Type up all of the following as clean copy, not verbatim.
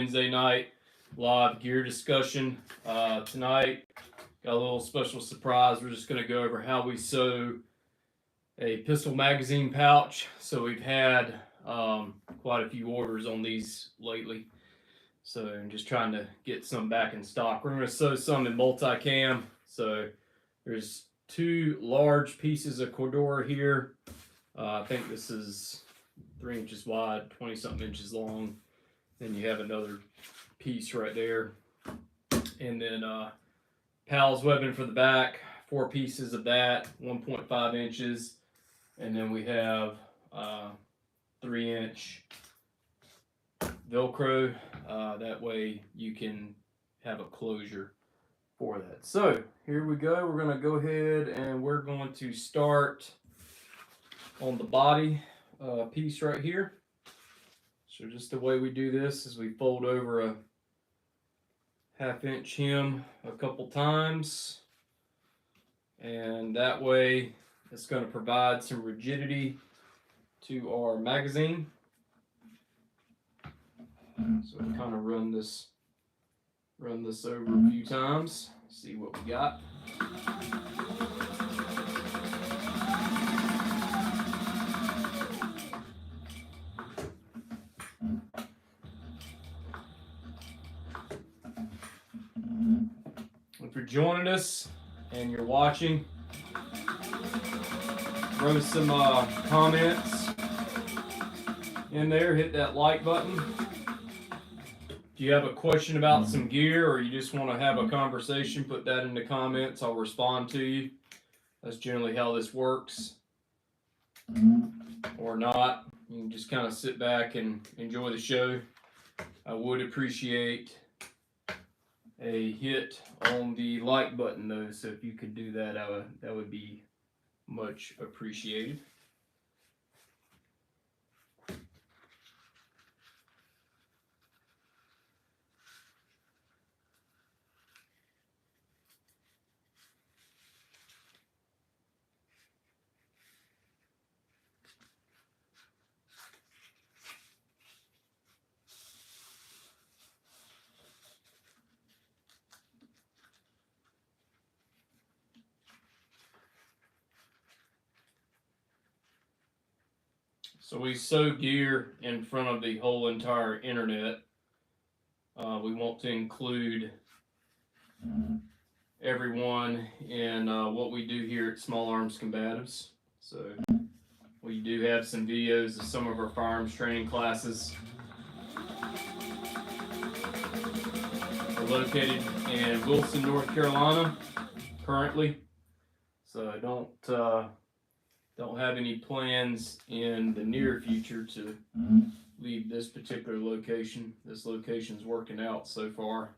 Wednesday night live gear discussion. Tonight, got a little special surprise. We're just going to go over how we sew a pistol magazine pouch. So we've had quite a few orders on these lately. So I'm just trying to get some back in stock. We're going to sew some in multicam. So there's two large pieces of Cordura here. I think this is 3 inches wide, 20 something inches long. Then you have another piece right there. And then Pal's webbing for the back, 4 pieces of that, 1.5 inches. And then we have 3-inch Velcro. That way you can have a closure for that. So here we go. We're going to go ahead and we're going to start on the body piece right here. So just the way we do this is we fold over a 1/2 inch hem a couple times, and that way it's going to provide some rigidity to our magazine. So we'll kind of run this over a few times, see what we got. If you're joining us and you're watching, throw some comments in there, hit that like button. If you have a question about some gear or you just want to have a conversation, put that in the comments. I'll respond to you. That's generally how this works. Or not. You can just kind of sit back and enjoy the show. I would appreciate a hit on the like button though, so if you could do that, that would be much appreciated. So we sew gear in front of the whole entire internet. We want to include everyone in what we do here at Small Arms Combatives. So we do have some videos of some of our firearms training classes. We're located in Wilson, North Carolina, currently. So I don't have any plans in the near future to leave this particular location. This location's working out so far.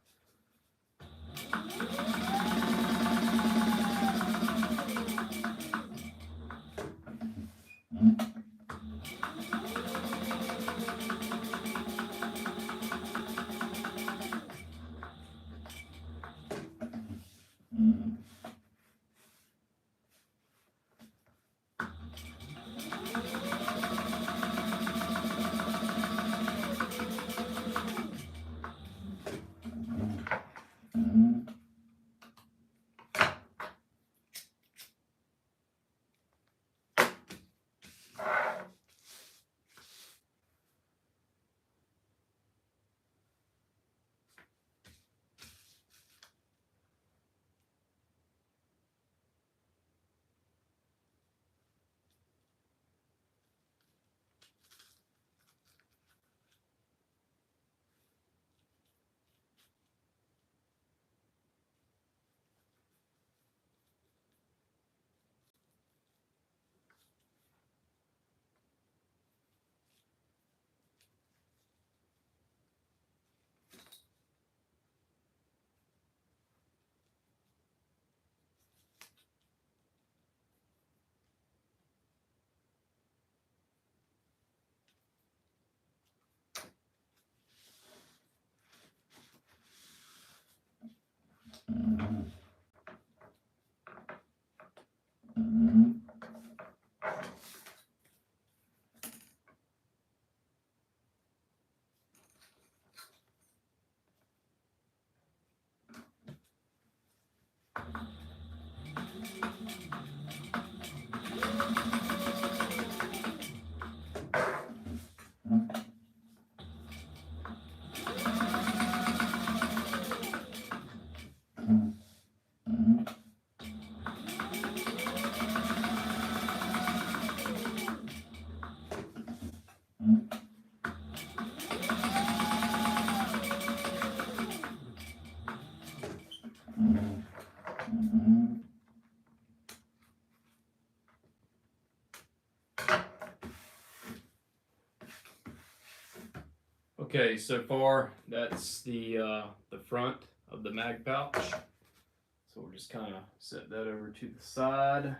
Okay, so far that's the front of the mag pouch. So we'll just kind of set that over to the side.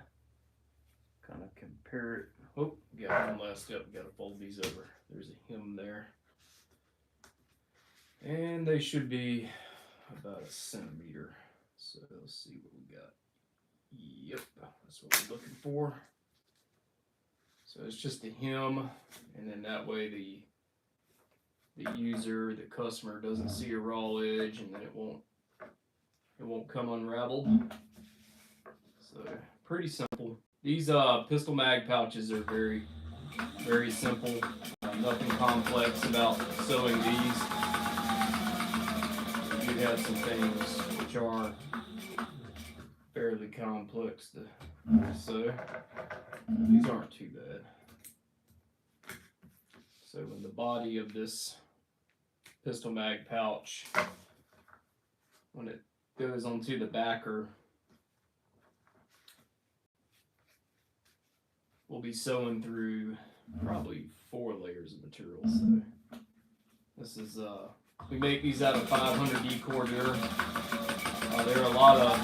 Kind of compare it. Oh, we got one last step. We got to fold these over. There's a hem there. And they should be about 1 centimeter. So let's see what we got. Yep, that's what we're looking for. So it's just the hem, and then that way the user, the customer, doesn't see a raw edge, and then it won't come unraveled. So pretty simple. These pistol mag pouches are very, very simple. Nothing complex about sewing these. We do have some things which are fairly complex to sew. These aren't too bad. So in the body of this pistol mag pouch, when it goes onto the backer, we'll be sewing through probably 4 layers of material. So this is we make these out of 500D Cordura. There are a lot of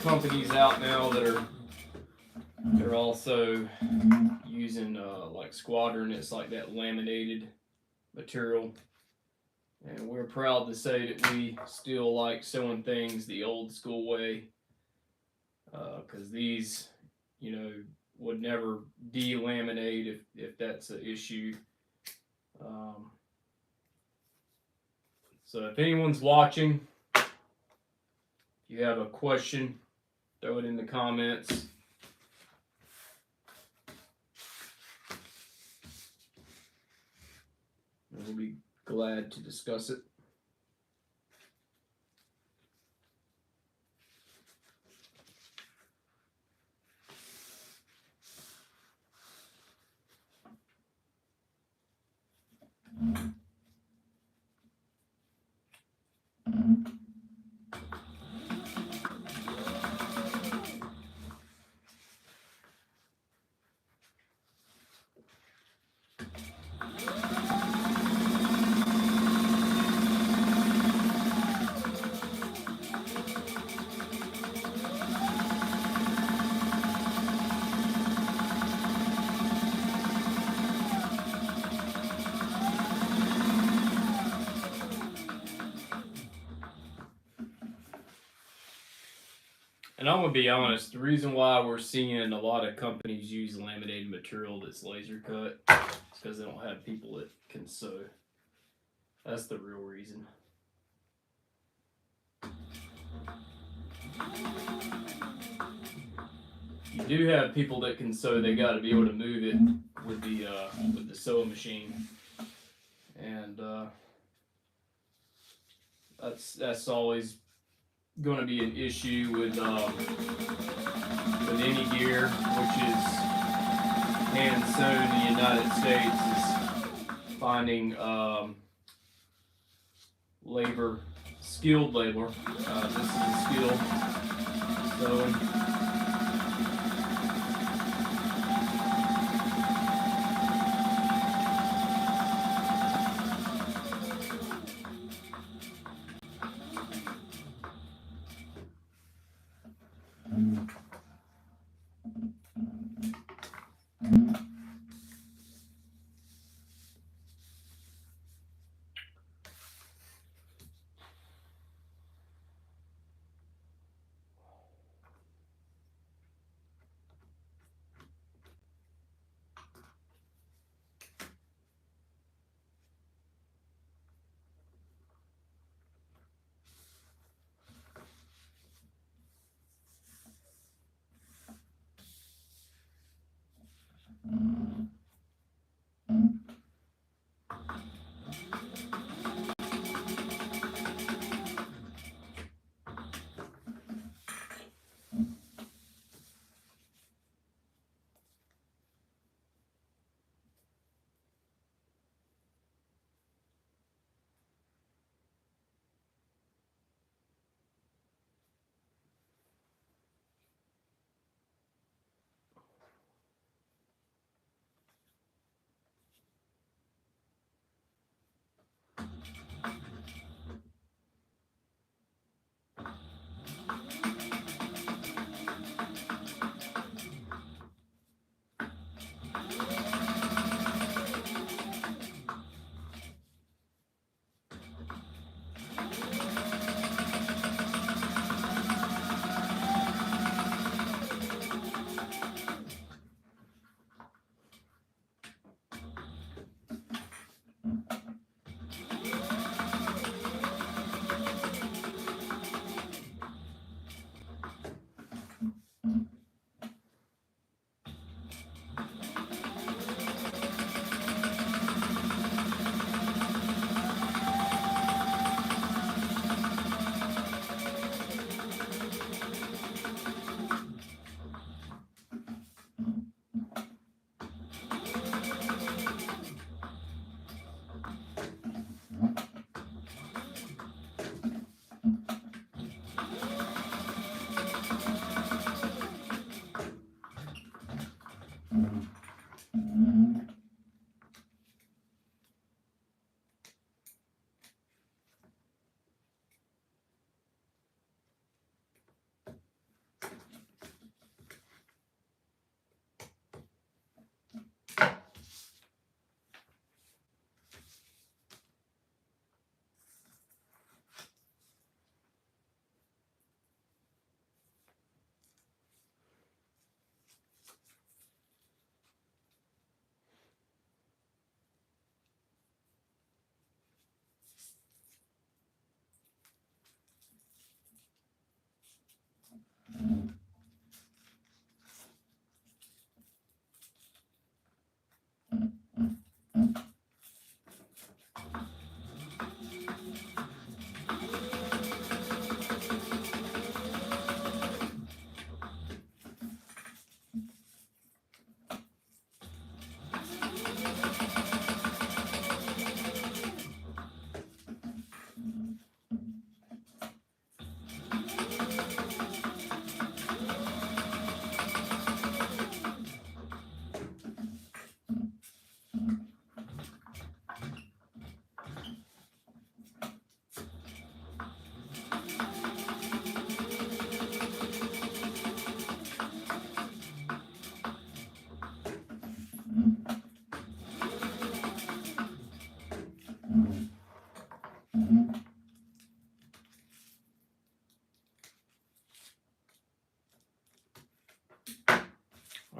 companies out now that they're also using like Squadron. It's like that laminated material, and we're proud to say that we still like sewing things the old school way, because these, you know, would never delaminate if that's an issue. So if anyone's watching, if you have a question, throw it in the comments. We'll be glad to discuss it. And I'm gonna be honest, the reason why we're seeing a lot of companies use laminated material that's laser cut is because they don't have people that can sew. That's the real reason. You do have people that can sew, they got to be able to move it with the sewing machine, and that's always going to be an issue with any gear which is hand sewn in the United States, is finding labor, skilled labor. This is skilled sewing.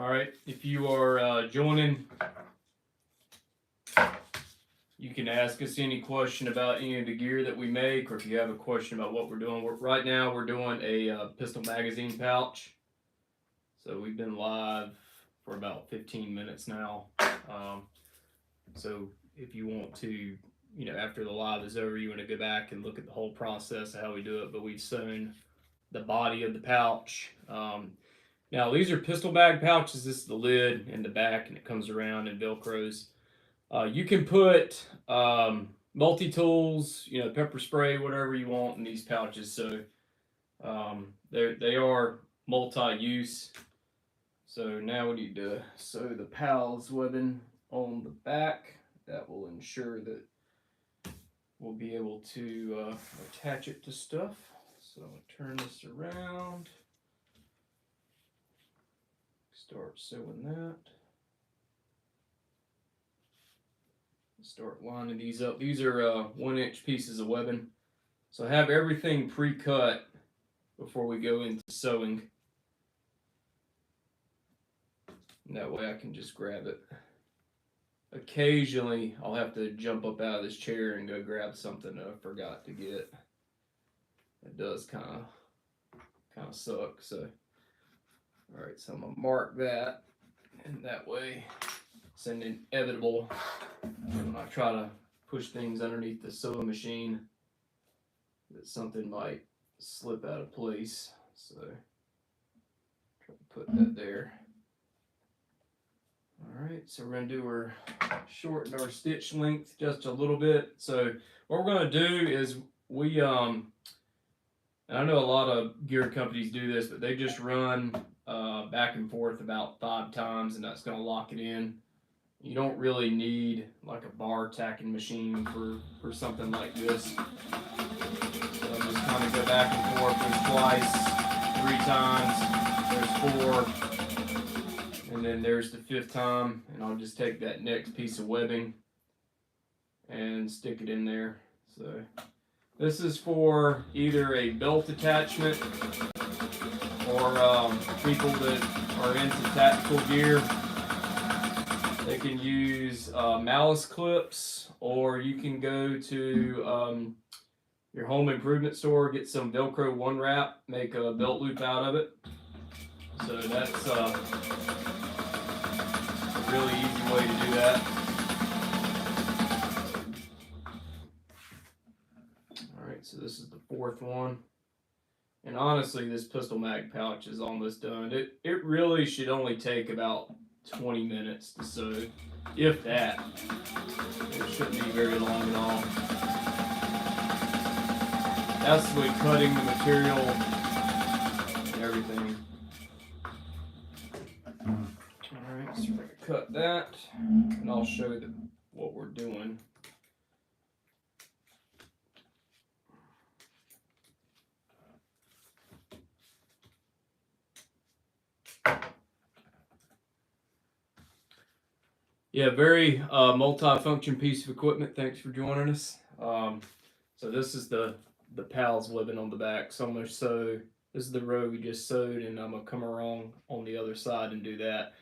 All right, if you are joining, you can ask us any question about any of the gear that we make, or if you have a question about what we're doing. Right now we're doing a pistol magazine pouch. So we've been live for about 15 minutes now. So if you want to, after the live is over, you want to go back and look at the whole process of how we do it. But we've sewn the body of the pouch. Now these are pistol bag pouches. This is the lid and the back, and it comes around and Velcros. You can put multi-tools, pepper spray, whatever you want in these pouches. So they are multi-use. So now we need to sew the PALS webbing on the back. That will ensure that we'll be able to attach it to stuff. So I'll turn this around. Start sewing that. Start lining these up. These are 1-inch pieces of webbing. So I have everything pre-cut before we go into sewing. And that way I can just grab it. Occasionally I'll have to jump up out of this chair and go grab something that I forgot to get. It does kind of suck. So all right, so I'm gonna mark that, and that way it's inevitable when I try to push things underneath the sewing machine that something might slip out of place. So try to put that there. All right, so we're gonna shorten our stitch length just a little bit. So what we're gonna do is and I know a lot of gear companies do this, but they just run back and forth about 5 times, and that's going to lock it in. You don't really need like a bar tacking machine for something like this. So just kind of go back and forth. There's twice, 3 times, there's 4, and then there's the 5th time, and I'll just take that next piece of webbing and stick it in there. So this is for either a belt attachment or people that are into tactical gear. They can use malice clips, or you can go to your home improvement store, get some Velcro one wrap, make a belt loop out of it. So that's a really easy way to do that. Alright, so this is the 4th one. And honestly, this pistol mag pouch is almost done. It really should only take about 20 minutes to sew, if that. It shouldn't be very long at all. That's with cutting the material and everything. Alright, so we're going to cut that, and I'll show you what we're doing. Yeah, very multi-function piece of equipment. Thanks for joining us. So this is the PALS webbing on the back. So I'm going to sew, this is the row we just sewed, and I'm going to come around on the other side and do that.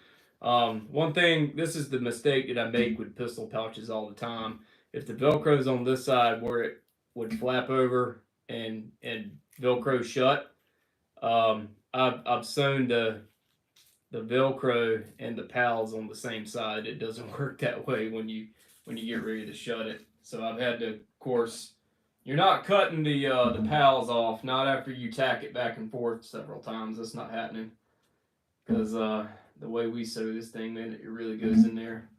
One thing, this is the mistake that I make with pistol pouches all the time. If the Velcro's on this side where it would flap over and Velcro shut, I've sewn the Velcro and the PALS on the same side. It doesn't work that way when you get ready to shut it. So I've had to, of course, you're not cutting the PALS off, not after you tack it back and forth several times. That's not happening, because the way we sew this thing, man, it really goes in there.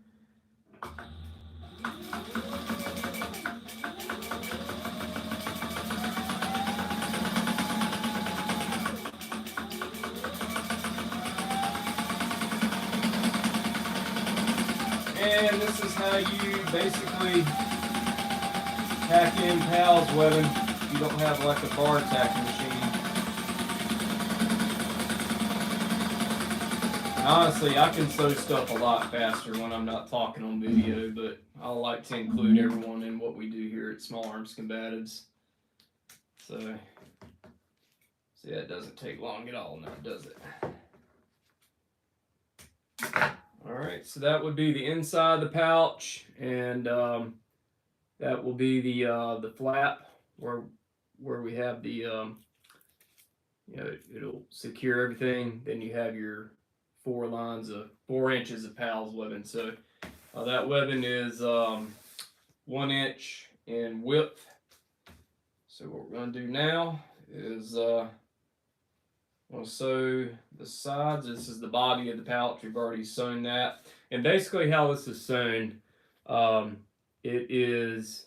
And this is how you basically tack in PALS webbing if you don't have like a bar tacking machine. And honestly, I can sew stuff a lot faster when I'm not talking on video, but I like to include everyone in what we do here at Small Arms Combatives. So, see, that doesn't take long at all now, does it? All right, so that would be the inside of the pouch, and that will be the flap where we have the it'll secure everything. Then you have your 4 inches of PALS webbing. So that webbing is 1 inch in width. So what we're going to do now is I'm going to sew the sides. This is the body of the pouch. We've already sewn that. And basically how this is sewn, it is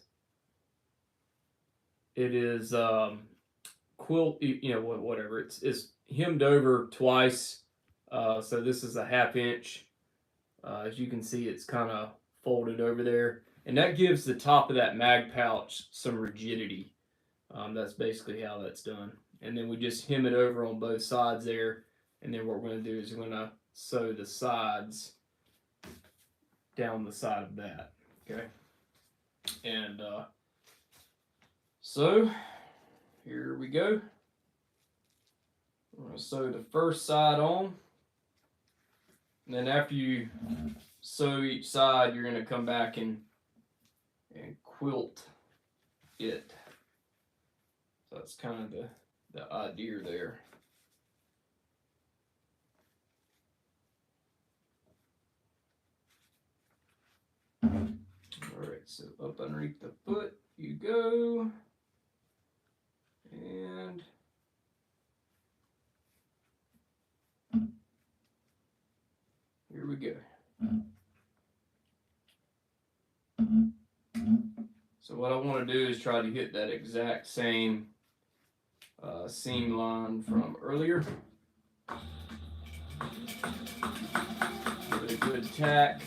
quilt, whatever. It's hemmed over twice. So this is a 1/2 inch. As you can see, it's kind of folded over there. And that gives the top of that mag pouch some rigidity. That's basically how that's done. And then we just hem it over on both sides there. And then what we're going to do is we're going to sew the sides down the side of that. Okay. And so here we go. I'm going to sew the first side on. And then after you sew each side, you're going to come back and quilt it. So that's kind of the idea there. Alright, so up underneath the foot you go. And here we go. So what I want to do is try to hit that exact same seam line from earlier. Give it a good tack.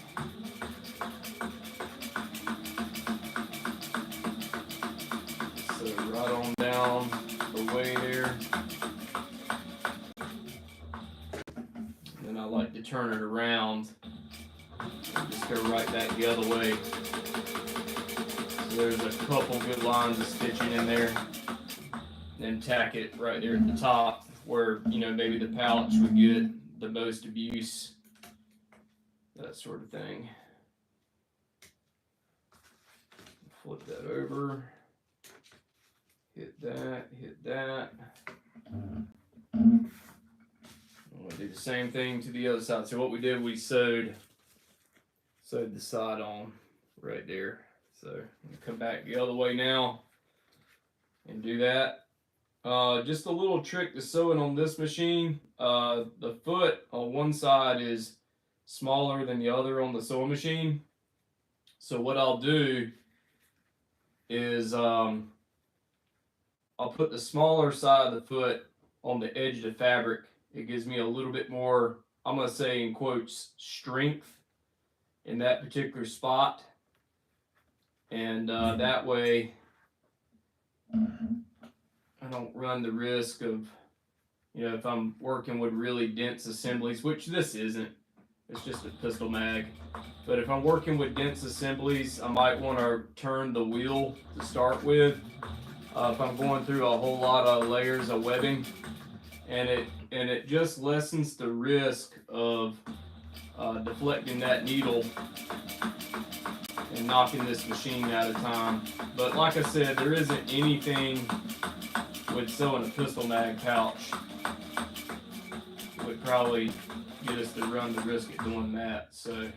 So right on down the way there. And then I like to turn it around and just go right back the other way. So there's a couple good lines of stitching in there. Then tack it right there at the top where, maybe the pouch would get the most abuse, that sort of thing. Flip that over, hit that. I'm going to do the same thing to the other side. So what we did, we sewed the side on right there. So I'm going to come back the other way now and do that. Just a little trick to sewing on this machine. The foot on one side is smaller than the other on the sewing machine. So what I'll do is I'll put the smaller side of the foot on the edge of the fabric. It gives me a little bit more, I'm going to say in quotes, strength in that particular spot. And that way I don't run the risk of, if I'm working with really dense assemblies, which this isn't, it's just a pistol mag. But if I'm working with dense assemblies, I might want to turn the wheel to start with. If I'm going through a whole lot of layers of webbing, and it just lessens the risk of deflecting that needle and knocking this machine out of time. But like I said, there isn't anything with sewing a pistol mag pouch would probably get us to run the risk of doing that. So,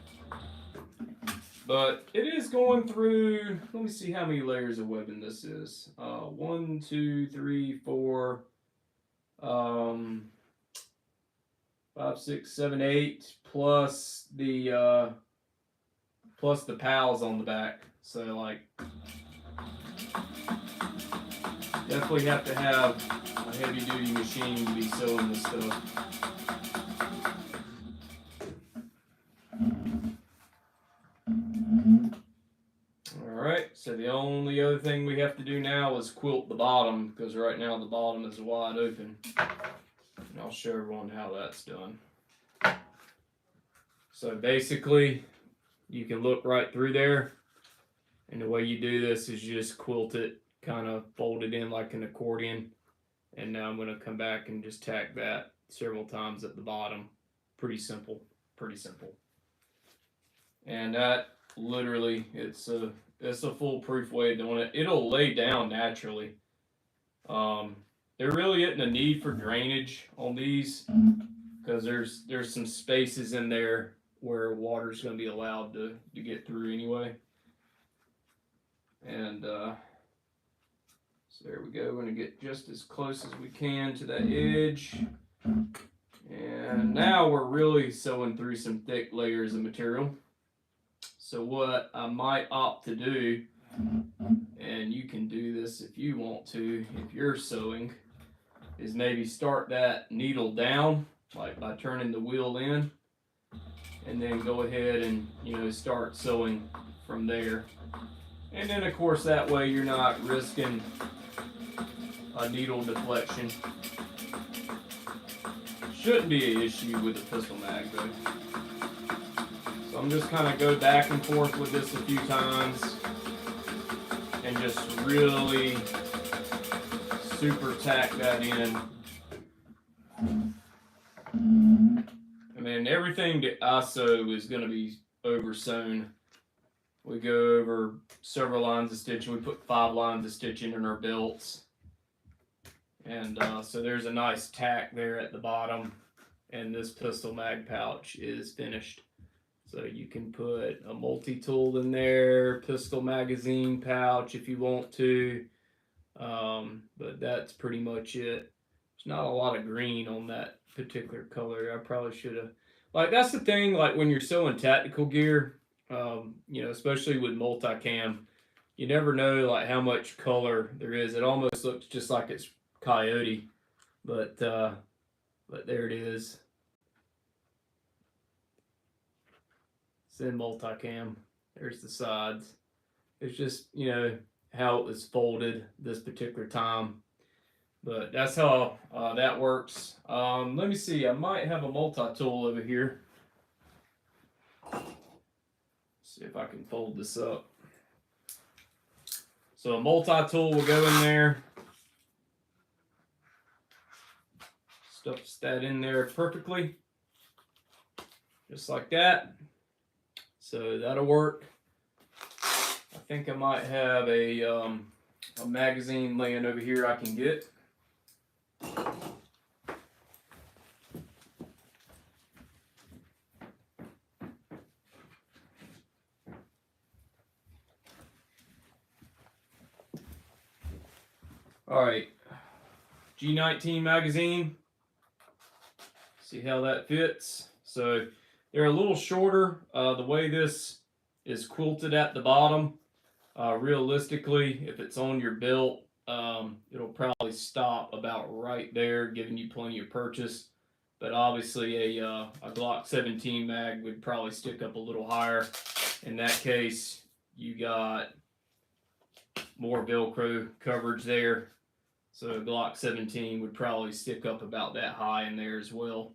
but it is going through, let me see how many layers of webbing this is. 1, 2, 3, 4, 5, 6, 7, 8, plus the PALs on the back. So like, definitely have to have a heavy duty machine to be sewing this stuff. Alright, so the only other thing we have to do now is quilt the bottom, because right now the bottom is wide open. And I'll show everyone how that's done. So basically, you can look right through there, and the way you do this is you just quilt it, kind of fold it in like an accordion, and now I'm going to come back and just tack that several times at the bottom. Pretty simple pretty simple. And that literally, it's a foolproof way of doing it. It'll lay down naturally. There really isn't a need for drainage on these because there's some spaces in there where water's going to be allowed to get through anyway. And so there we go. We're going to get just as close as we can to that edge. And now we're really sewing through some thick layers of material. So what I might opt to do, and you can do this if you want to, if you're sewing, is maybe start that needle down, like by turning the wheel in, and then go ahead and, start sewing from there. And then of course that way you're not risking a needle deflection. Shouldn't be an issue with the pistol mag though. So I'm just kind of go back and forth with this a few times and just really super tack that in. I mean, everything that I sew is going to be over sewn. We go over several lines of stitching. We put 5 lines of stitching in our belts. And so there's a nice tack there at the bottom. And this pistol mag pouch is finished. So you can put a multi-tool in there, pistol magazine pouch if you want to. But that's pretty much it. There's not a lot of green on that particular color. I probably should have. Like, that's the thing, like when you're sewing tactical gear, especially with multicam, you never know like how much color there is. It almost looks just like it's coyote, but there it is. It's in multicam. There's the sides. It's just, how it was folded this particular time. But that's how that works. Let me see. I might have a multi-tool over here. See if I can fold this up. So a multi-tool will go in there. Stuffs that in there perfectly. Just like that. So that'll work. I think I might have a magazine laying over here I can get. All right, G19 magazine. See how that fits. So they're a little shorter. The way this is quilted at the bottom, realistically, if it's on your belt, it'll probably stop about right there, giving you plenty of purchase. But obviously a Glock 17 mag would probably stick up a little higher. In that case, you got more Velcro coverage there. So a Glock 17 would probably stick up about that high in there as well.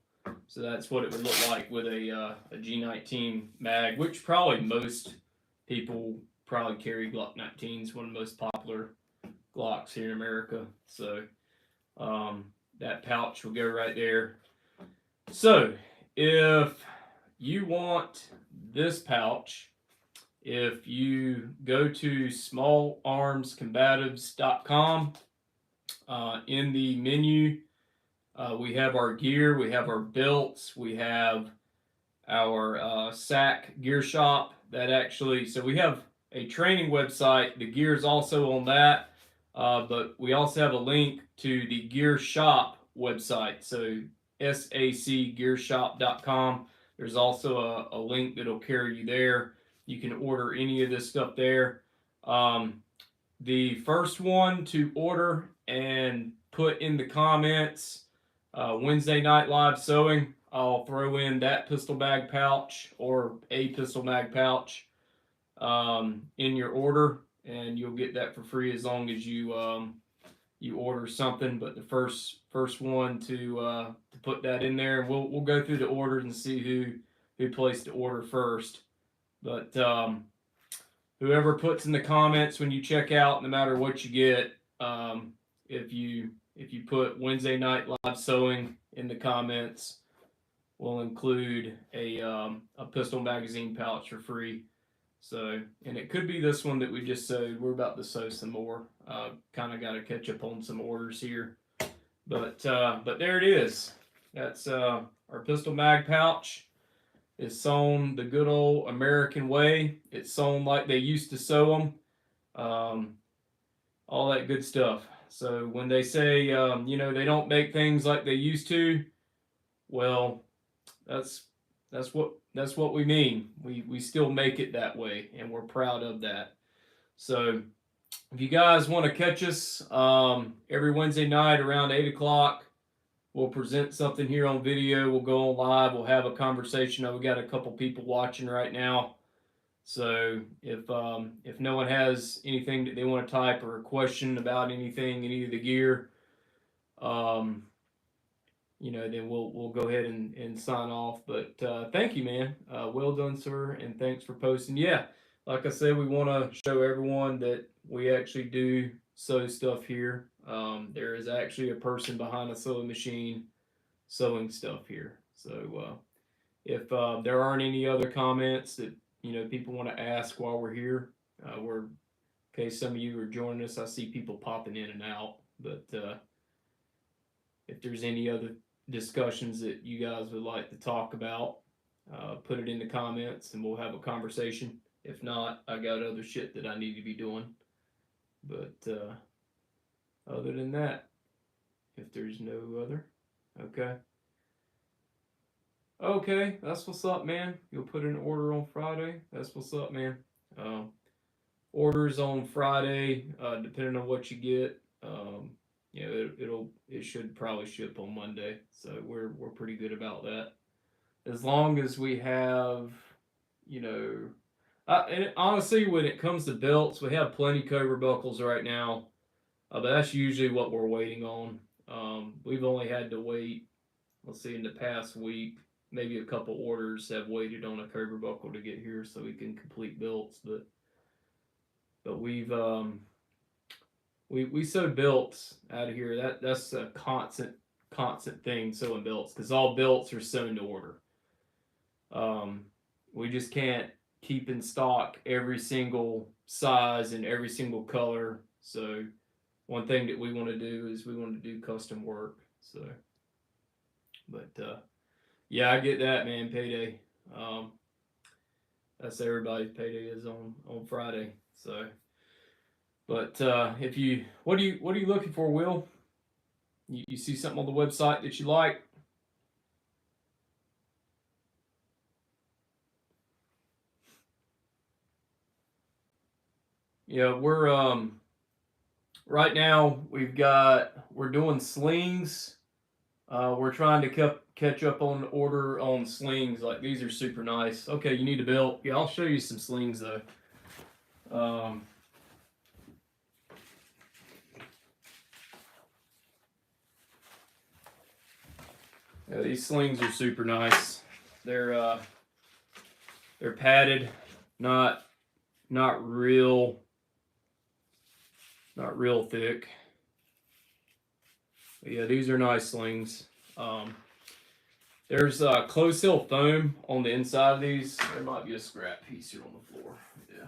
So that's what it would look like with a G19 mag, which probably most people probably carry Glock 19s, one of the most popular Glocks here in America. So that pouch will go right there. So if you want this pouch, if you go to smallarmscombatives.com, in the menu, we have our gear, we have our belts, we have our SAC gear shop. That actually, so we have a training website. The gear is also on that, but we also have a link to the gear shop website. So sacgearshop.com. There's also a link that'll carry you there. You can order any of this stuff there. The first one to order and put in the comments Wednesday night live sewing, I'll throw in that pistol mag pouch or a pistol mag pouch in your order, and you'll get that for free as long as you order something. But the first one to put that in there, we'll go through the orders and see who placed the order first. But whoever puts in the comments when you check out, no matter what you get, if you put Wednesday night live sewing in the comments, will include a pistol magazine pouch for free. So, and it could be this one that we just sewed. We're about to sew some more. Kind of got to catch up on some orders here, but there it is. That's our pistol mag pouch. It's sewn the good old American way. It's sewn like they used to sew them. All that good stuff. So when they say they don't make things like they used to, well, that's that's what we mean. We still make it that way, and we're proud of that. So if you guys want to catch us every Wednesday night around 8 o'clock, we'll present something here on video. We'll go on live. We'll have a conversation. We got a couple people watching right now. So if no one has anything that they want to type or a question about anything, any of the gear, then we'll go ahead and sign off. But thank you, man. Well done, sir, and thanks for posting. Yeah, like I said, we want to show everyone that we actually do sew stuff here. There is actually a person behind a sewing machine sewing stuff here. So if there aren't any other comments that people want to ask while we're here, we're okay. Some of you are joining us. I see people popping in and out, but if there's any other discussions that you guys would like to talk about, put it in the comments and we'll have a conversation. If not, I got other shit that I need to be doing. But other than that, if there's no other, okay. Okay, that's what's up, man. You'll put an order on Friday. That's what's up, man. Orders on Friday, depending on what you get. It should probably ship on Monday, so we're pretty good about that. As long as we have, and honestly, when it comes to belts, we have plenty Cobra buckles right now, but that's usually what we're waiting on. We've only had to wait. Let's see, in the past week, maybe a couple orders have waited on a Cobra buckle to get here so we can complete belts, but we sew belts out of here. That's a constant thing, sewing belts, because all belts are sewn to order. We just can't keep in stock every single size and every single color. So one thing that we want to do is we want to do custom work. So, but yeah, I get that, man. Payday. That's everybody's payday is on Friday. So, but if you what are you looking for, Will? You see something on the website that you like? Yeah, we're right now we're doing slings. We're trying to catch up on order on slings. Like, these are super nice. Okay, you need a belt. Yeah, I'll show you some slings though. Yeah, these slings are super nice. They're padded, not real thick. But yeah, these are nice slings. There's closed seal foam on the inside of these. There might be a scrap piece here on the floor. Yeah.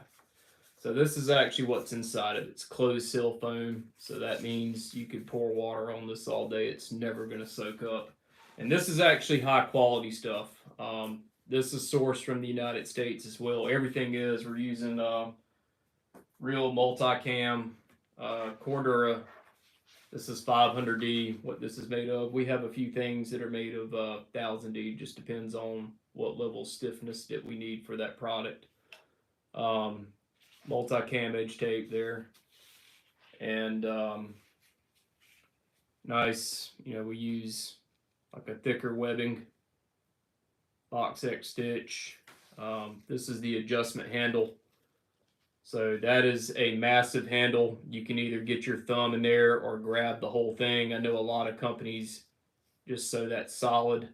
So this is actually what's inside of it. It's closed seal foam. So that means you could pour water on this all day. It's never going to soak up. And this is actually high quality stuff. This is sourced from the United States as well. Everything is. We're using real multicam Cordura. This is 500D, what this is made of. We have a few things that are made of 1000D. Just depends on what level of stiffness that we need for that product. Multicam edge tape there. And nice, we use like a thicker webbing, box X stitch. This is the adjustment handle. So that is a massive handle. You can either get your thumb in there or grab the whole thing. I know a lot of companies just sew that solid.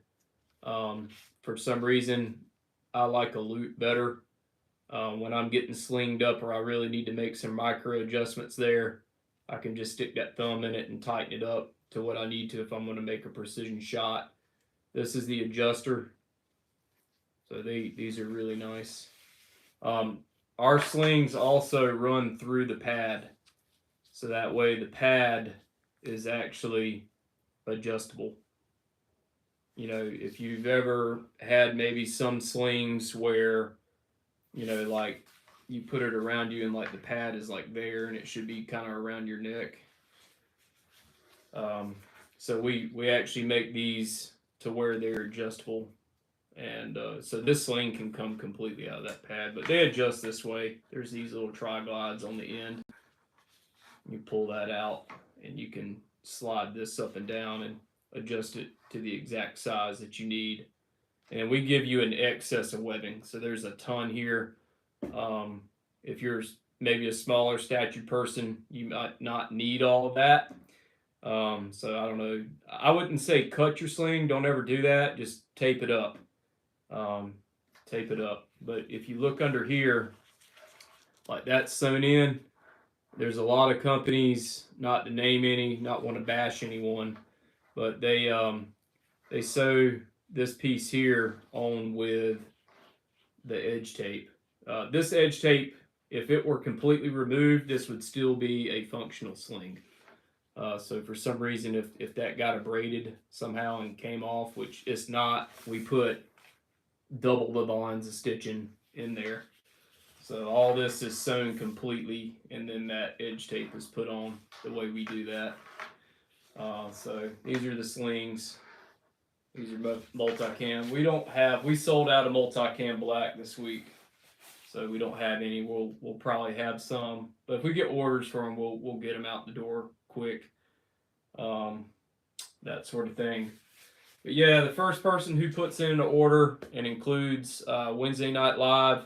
For some reason, I like a loop better. When I'm getting slinged up or I really need to make some micro adjustments there, I can just stick that thumb in it and tighten it up to what I need to if I'm going to make a precision shot. This is the adjuster. So these are really nice. Our slings also run through the pad, so that way the pad is actually adjustable. You know, if you've ever had maybe some slings where, you know, like you put it around you and like the pad is like there and it should be kind of around your neck. So we actually make these to where they're adjustable. And so this sling can come completely out of that pad, but they adjust this way. There's these little tri-glides on the end. You pull that out and you can slide this up and down and adjust it to the exact size that you need. And we give you an excess of webbing. So there's a ton here. If you're maybe a smaller statured person, you might not need all of that. So I don't know. I wouldn't say cut your sling. Don't ever do that. Just tape it up. Tape it up. But if you look under here, like that's sewn in, there's a lot of companies, not to name any, not want to bash anyone, but they sew this piece here on with the edge tape. This edge tape, if it were completely removed, this would still be a functional sling. So for some reason, if that got abraded somehow and came off, which it's not, we put double the bonds of stitching in there. So all this is sewn completely, and then that edge tape is put on the way we do that. So these are the slings. These are multicam. We sold out of multicam black this week, so we don't have any. We'll probably have some, but if we get orders for them, we'll get them out the door quick. That sort of thing. But yeah, the first person who puts in an order and includes Wednesday Night Live,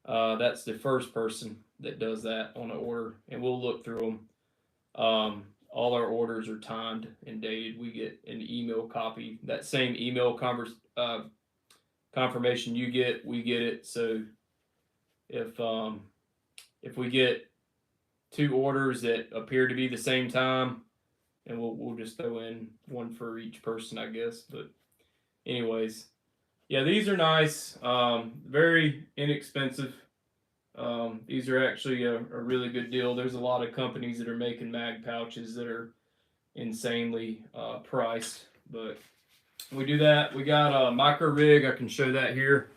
that's the first person that does that on an order, and we'll look through them. All our orders are timed and dated. We get an email copy. That same email confirmation you get, we get it. So if we get 2 orders that appear to be the same time, and we'll just throw in one for each person, I guess. But anyways, yeah, these are nice. Very inexpensive. These are actually a really good deal. There's a lot of companies that are making mag pouches that are insanely priced, but we do that. We got a micro rig. I can show that here.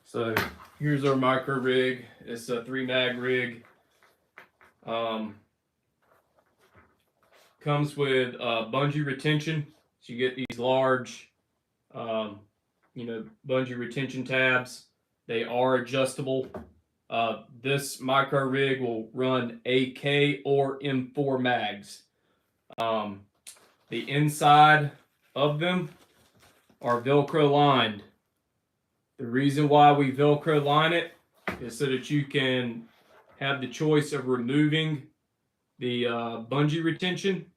So here's our micro rig. It's a 3 mag rig. Comes with bungee retention. So you get these large, bungee retention tabs. They are adjustable. This micro rig will run AK or M4 mags. The inside of them are Velcro lined. The reason why we Velcro line it is so that you can have the choice of removing the bungee retention,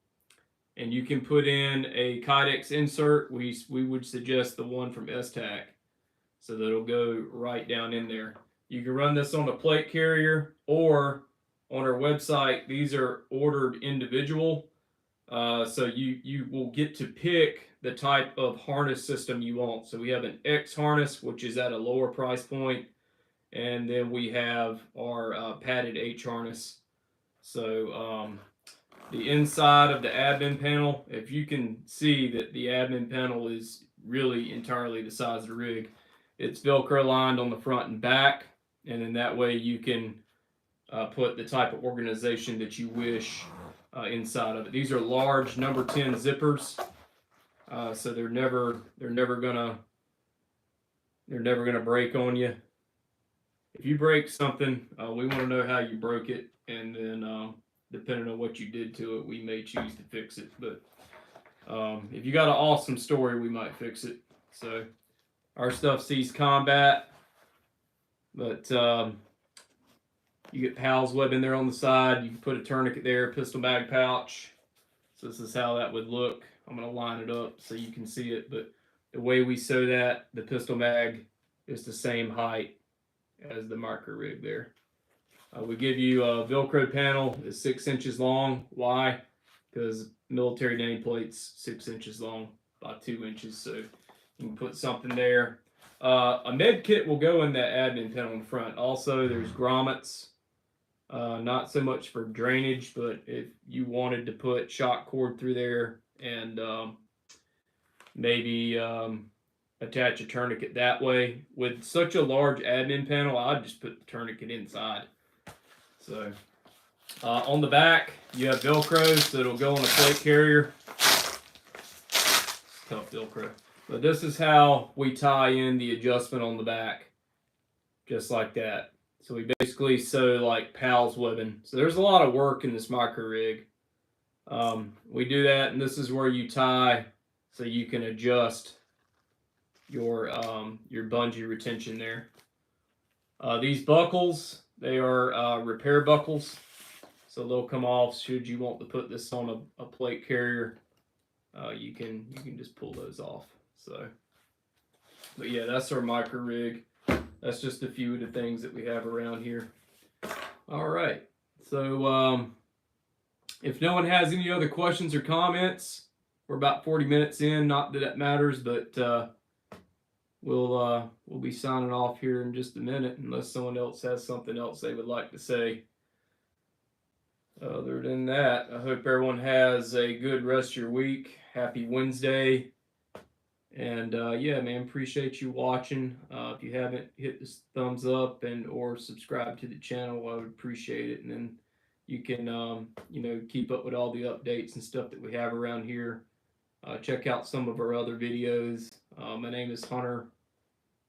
and you can put in a Kydex insert. We would suggest the one from S-Tac, so that it'll go right down in there. You can run this on a plate carrier or on our website. These are ordered individual, so you will get to pick the type of harness system you want. So we have an X harness, which is at a lower price point, and then we have our padded H harness. So the inside of the admin panel, if you can see that the admin panel is really entirely the size of the rig, it's Velcro lined on the front and back, and then that way you can put the type of organization that you wish inside of it. These are large number 10 zippers, so they're never gonna break on you. If you break something, we want to know how you broke it, and then depending on what you did to it, we may choose to fix it. But if you got an awesome story, we might fix it. So our stuff sees combat, but you get PALS web in there on the side. You can put a tourniquet there, pistol mag pouch. So this is how that would look. I'm going to line it up so you can see it. But the way we sew that, the pistol mag is the same height as the micro rig there. We give you a Velcro panel is 6 inches long. Why? Because military nameplate's 6 inches long by 2 inches, so you can put something there. A med kit will go in that admin panel in front. Also, there's grommets. Not so much for drainage, but if you wanted to put shock cord through there and maybe attach a tourniquet that way. With such a large admin panel, I'd just put the tourniquet inside. So on the back, you have Velcro, so it'll go on a plate carrier. It's tough Velcro. But this is how we tie in the adjustment on the back. Just like that. So we basically sew like PALS webbing. So there's a lot of work in this micro rig. We do that, and this is where you tie so you can adjust your bungee retention there. These buckles, they are repair buckles, so they'll come off should you want to put this on a plate carrier. You can just pull those off. So, but yeah, that's our micro rig. That's just a few of the things that we have around here. All right. So if no one has any other questions or comments, we're about 40 minutes in. Not that matters, but we'll be signing off here in just a minute unless someone else has something else they would like to say. Other than that, I hope everyone has a good rest of your week. Happy Wednesday. And yeah, man, appreciate you watching. If you haven't hit the thumbs up and or subscribe to the channel, I would appreciate it. And then you can keep up with all the updates and stuff that we have around here. Check out some of our other videos. My name is Hunter.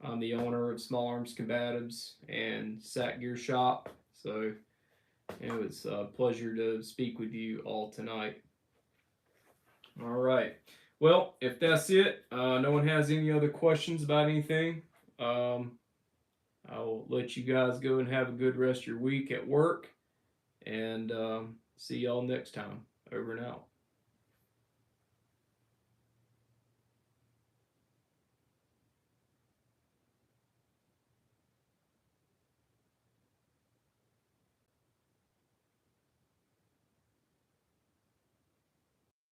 I'm the owner of Small Arms Combatives and SAC Gear Shop. So it was a pleasure to speak with you all tonight. All right. Well, if that's it, no one has any other questions about anything, I'll let you guys go and have a good rest of your week at work, and see y'all next time. Over and out.